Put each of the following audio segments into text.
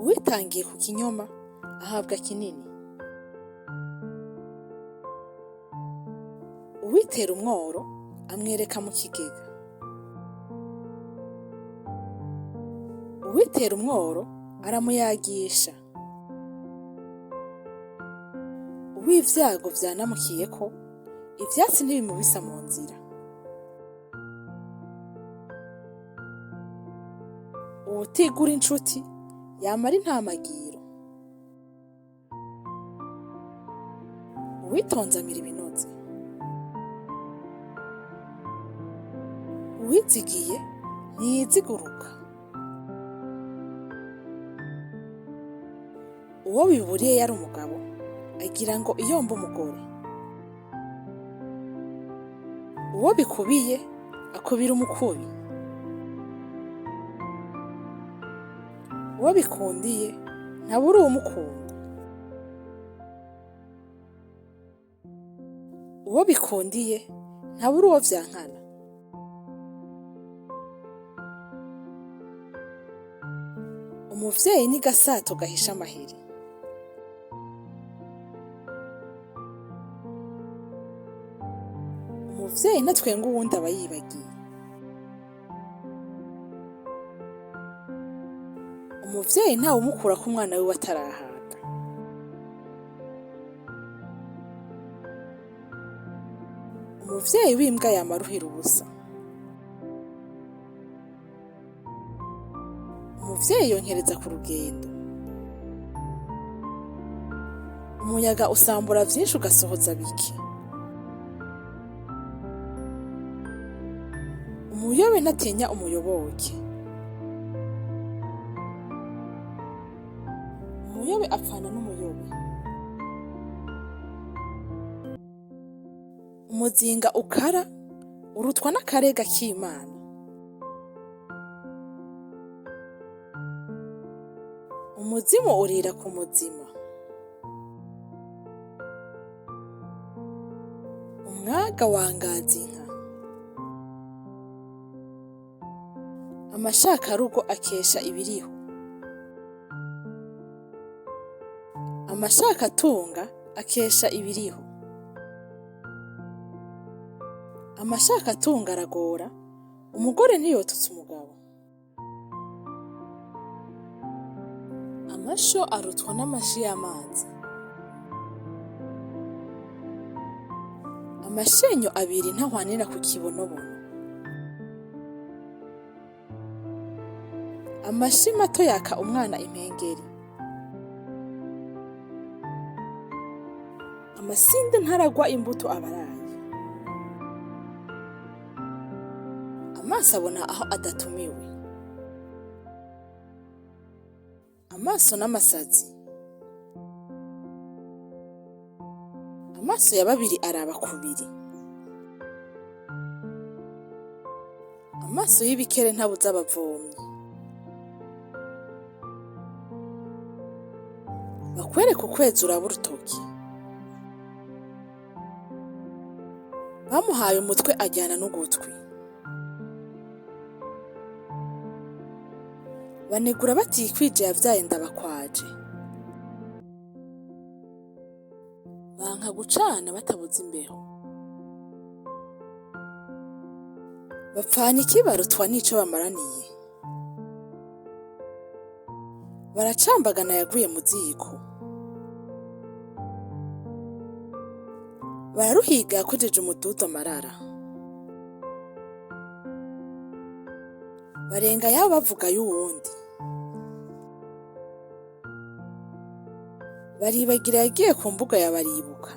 Uwitangiye ku kinyoma ahabwa kinini. Uwitera umworo amwereka mu kigega. Uwitera umworo aramuyagisha. Uw'ivyago vyanamukiyeko, ivyatsi ntibimubisa mu nzira. Uwutigura inshuti yamara intamagiro. Uwitonze amira ibinoze. Uwizigiye ntiyiziguruka. Uwo biburiye yari umugabo agira ngo iyombe umugore. Uwo bikubiye akubira umukubi. Uwo bikundiye ntabura uwumukunda. Uwo bikundiye ntabura uwo vyankana. Umuvyeyi ni gasato gahisha amaheri. Umuvyeyi ntatwenga uwundi aba yibagiye. Umuvyeyi ntawumukurako umwana wiwe atarahaga. Umuvyeyi w'imbwa yama aruhira ubusa. Umuvyeyi yonkereza ku rugendo. Umuyaga usambura vyinshi ugasohoza bike. Umuyobe ntatinya umuyoboke. Umuyobe apfana n'umuyobe. Umuzinga ukara urutwa n'akarega k'Imana. Umuzimu urira ku muzima. Umwaga wangaza inka. Amashakarugo akesha ibiriho. Amashakatunga akesha ibiriho. Amashakatunga aragora, umugore ntiyotutse umugabo. Amasho arutwa n'amashi y'amazi. Amashenyo abiri ntahwanira ku kibonobono. Amashi mato yaka umwana impengeri. Amasinde ntaragwa imbuto abaraye. Amaso abona aho adatumiwe. Amaso n'amasazi. Amaso ya babiri araba kubiri. Amaso y'ibikere ntabuza abavomyi. Bakwereka ukwezi uraba urutoki. Bamuhaye umutwe ajyana n'ugutwi. Banegura batikwije yavyaye ndabakwaje. Banka gucana batabuze imbeho. Bapfana iki barutwa n'ico bamaraniye. Baracambagana yaguye mu ziko. Bararuhiga yakojeje umududo amarara. Barenga yabo bavuga y'uwundi. Baribagira yagiye ku mbuga ya Baribuka.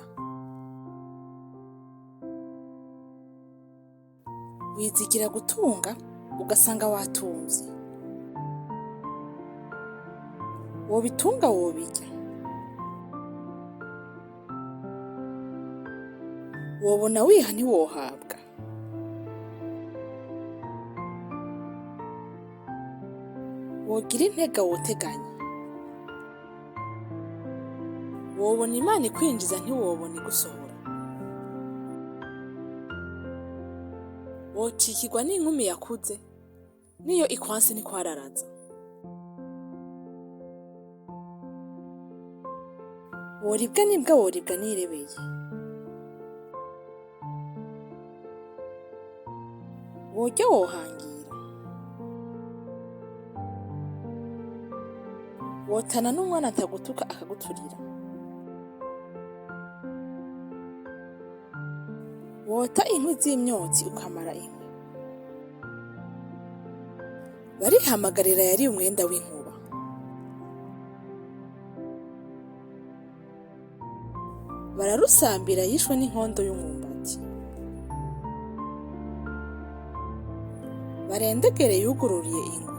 Wizigira gutunga ugasanga watunze. Wobitunga wobirya. Wobona wiha ntiwohabwa. Wogira intega woteganya. Wobona Imana ikwinjiza ntiwobona igusohora. Wocikirwa n'inkumi yakuze niyo ikwanse ntikwararaza. woribwa nibwa woribwa nirebeye, worya wohangira, wotana n'umwana atagutuka akaguturira, wota inkwi z'imyotsi ukamara inkwi. Barihamagarira yari umwenda w'inkuba. Bararusambira yishwe n'inkondo y'umwumbati. Barendegere yugururiye ingwe.